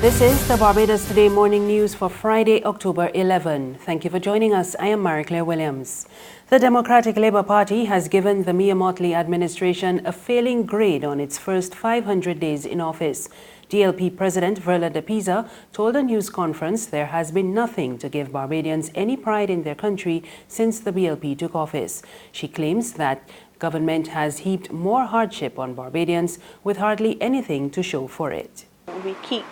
This is the Barbados Today morning news for Friday, October 11. Thank you for joining us. I am Mary-Claire Williams. The Democratic Labour Party has given the Mia Mottley administration a failing grade on its first 500 days in office. DLP President Verla de Pisa told a news conference there has been nothing to give Barbadians any pride in their country since the BLP took office. She claims that government has heaped more hardship on Barbadians with hardly anything to show for it. We keep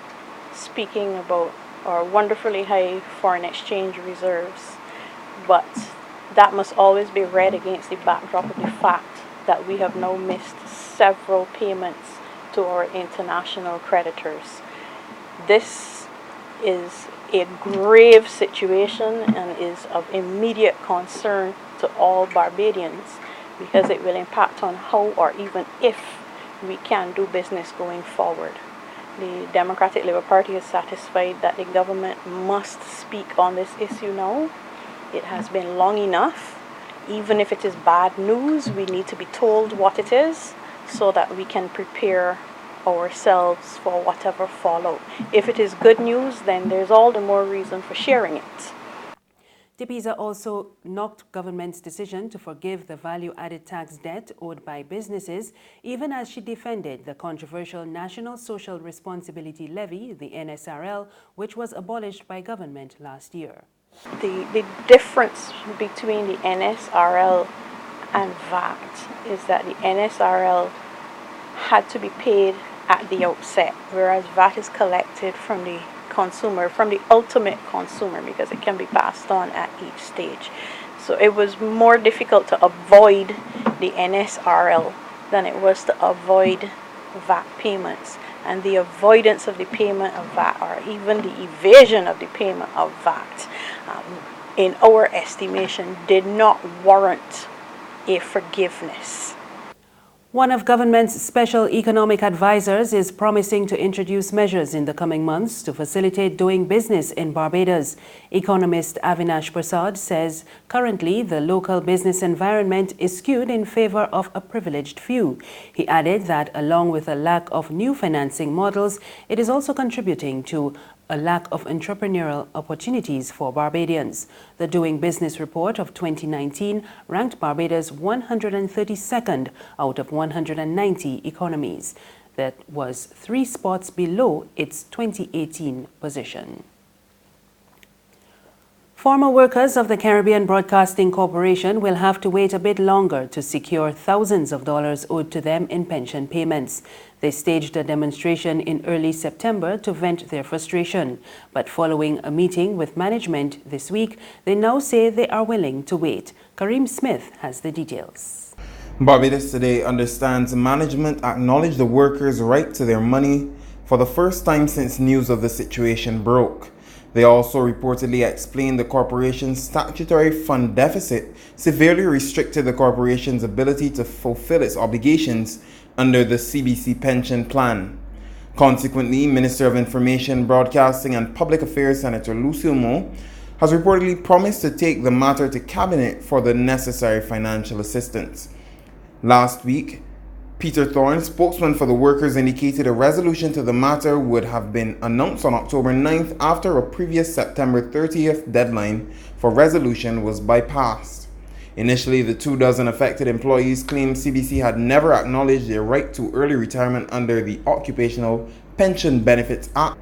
speaking about our wonderfully high foreign exchange reserves, but that must always be read against the backdrop of the fact that we have now missed several payments to our international creditors. This is a grave situation and is of immediate concern to all Barbadians because it will impact on how or even if we can do business going forward. The Democratic Labour Party is satisfied that the government must speak on this issue now. It has been long enough. Even if it is bad news, we need to be told what it is so that we can prepare ourselves for whatever fallout. If it is good news, then there's all the more reason for sharing it. De Pisa also knocked government's decision to forgive the value-added tax debt owed by businesses, even as she defended the controversial National Social Responsibility Levy, the NSRL, which was abolished by government last year. The difference between the NSRL and VAT is that the NSRL had to be paid at the outset, whereas VAT is collected from the consumer, from the ultimate consumer, because it can be passed on at each stage. So it was more difficult to avoid the NSRL than it was to avoid VAT payments. And the avoidance of the payment of VAT, or even the evasion of the payment of VAT, in our estimation, did not warrant a forgiveness. One of government's special economic advisors is promising to introduce measures in the coming months to facilitate doing business in Barbados. Economist Avinash Prasad says currently the local business environment is skewed in favor of a privileged few. He added that along with a lack of new financing models, it is also contributing to a lack of entrepreneurial opportunities for Barbadians. The Doing Business report of 2019 ranked Barbados 132nd out of 190 economies. That was 3 spots below its 2018 position. Former workers of the Caribbean Broadcasting Corporation will have to wait a bit longer to secure thousands of dollars owed to them in pension payments. They staged a demonstration in early September to vent their frustration. But following a meeting with management this week, they now say they are willing to wait. Kareem Smith has the details. Barbados Today understands management acknowledged the workers' right to their money for the first time since news of the situation broke. They also reportedly explained the corporation's statutory fund deficit severely restricted the corporation's ability to fulfill its obligations under the CBC pension plan. Consequently, Minister of Information, Broadcasting and Public Affairs Senator Lucille Moe has reportedly promised to take the matter to Cabinet for the necessary financial assistance. Last week, Peter Thorne, spokesman for the workers, indicated a resolution to the matter would have been announced on October 9th after a previous September 30th deadline for resolution was bypassed. Initially, the 24 affected employees claimed CBC had never acknowledged their right to early retirement under the Occupational Pension Benefits Act,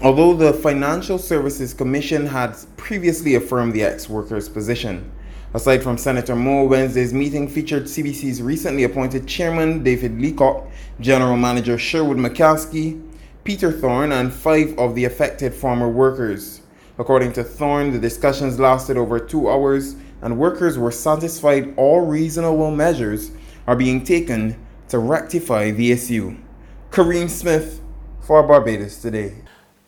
although the Financial Services Commission had previously affirmed the ex-workers' position. Aside from Senator Moe, Wednesday's meeting featured CBC's recently appointed chairman, David Leacock, general manager Sherwood McCaskey, Peter Thorne, and 5 of the affected former workers. According to Thorne, the discussions lasted over 2 hours, and workers were satisfied all reasonable measures are being taken to rectify the issue. Kareem Smith for Barbados Today.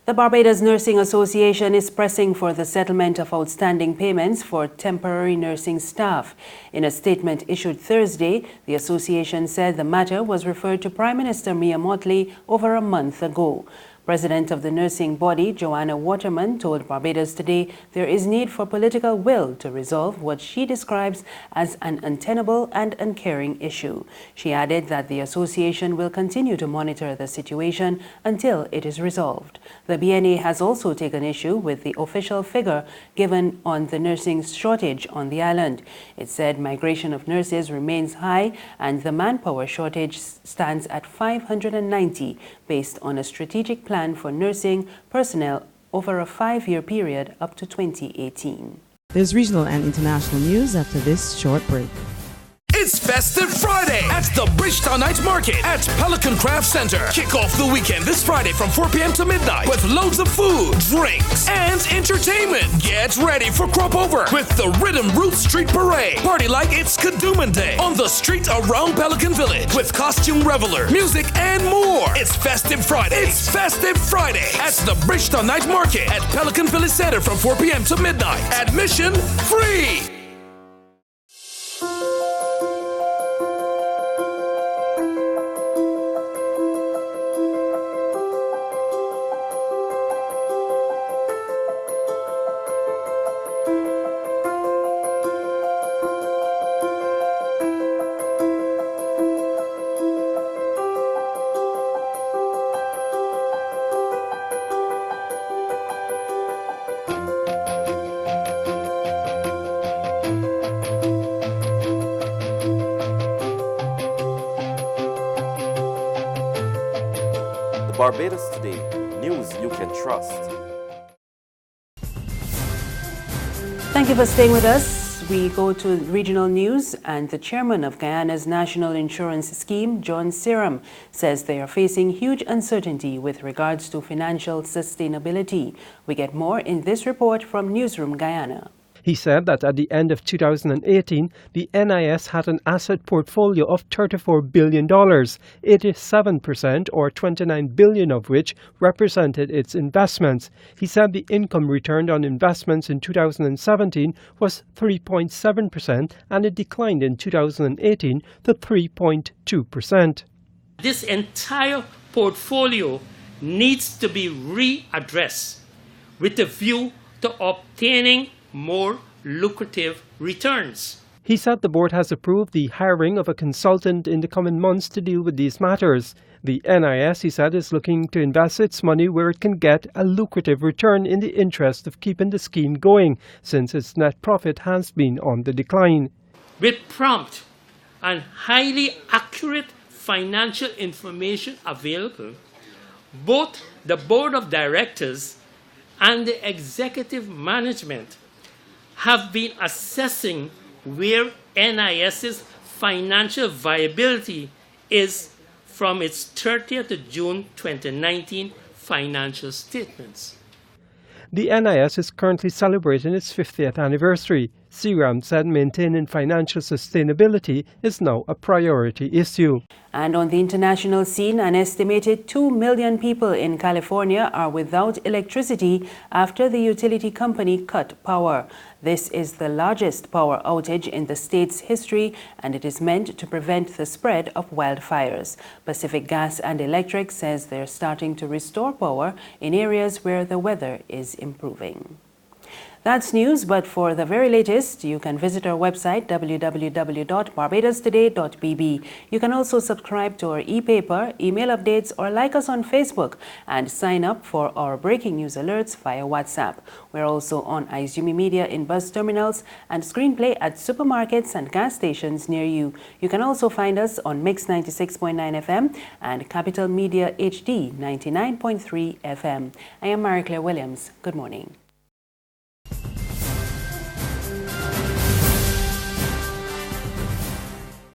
The Barbados Nursing Association is pressing for the settlement of outstanding payments for temporary nursing staff. In a statement issued Thursday, the association said the matter was referred to Prime Minister Mia Mottley over a month ago. President of the nursing body, Joanna Waterman, told Barbados Today there is need for political will to resolve what she describes as an untenable and uncaring issue. She added that the association will continue to monitor the situation until it is resolved. The BNA has also taken issue with the official figure given on the nursing shortage on the island. It said migration of nurses remains high and the manpower shortage stands at 590 based on a strategic plan for nursing personnel over a 5-year period up to 2018. There's regional and international news after this short break. It's Festive Friday at the Bridgetown Night Market at Pelican Craft Center. Kick off the weekend this Friday from 4 p.m. to midnight with loads of food, drinks, and entertainment. Get ready for Crop Over with the Rhythm Roots Street Parade. Party like it's Kadooman Day on the street around Pelican Village with costume reveler, music, and more. It's Festive Friday. It's Festive Friday at the Bridgetown Night Market at Pelican Village Center from 4 p.m. to midnight. Admission free. Barbados Today, news you can trust. Thank you for staying with us. We go to regional news, and the chairman of Guyana's National Insurance Scheme, John Serum, says they are facing huge uncertainty with regards to financial sustainability. We get more in this report from Newsroom Guyana. He said that at the end of 2018, the NIS had an asset portfolio of $34 billion, 87% or $29 billion of which represented its investments. He said the income returned on investments in 2017 was 3.7% and it declined in 2018 to 3.2%. This entire portfolio needs to be readdressed with a view to obtaining more lucrative returns. He said the board has approved the hiring of a consultant in the coming months to deal with these matters. The NIS, he said, is looking to invest its money where it can get a lucrative return in the interest of keeping the scheme going, since its net profit has been on the decline. With prompt and highly accurate financial information available, both the board of directors and the executive management have been assessing where NIS's financial viability is from its 30th of June 2019 financial statements. The NIS is currently celebrating its 50th anniversary. Seram said maintaining financial sustainability is now a priority issue. And on the international scene, an estimated 2 million people in California are without electricity after the utility company cut power. This is the largest power outage in the state's history, and it is meant to prevent the spread of wildfires. Pacific Gas and Electric says they're starting to restore power in areas where the weather is improving. That's news, but for the very latest, you can visit our website, www.barbadostoday.bb. You can also subscribe to our e-paper, email updates, or like us on Facebook and sign up for our breaking news alerts via WhatsApp. We're also on Izumi Media in bus terminals and Screenplay at supermarkets and gas stations near you. You can also find us on Mix 96.9 FM and Capital Media HD 99.3 FM. I am Marie Claire Williams. Good morning.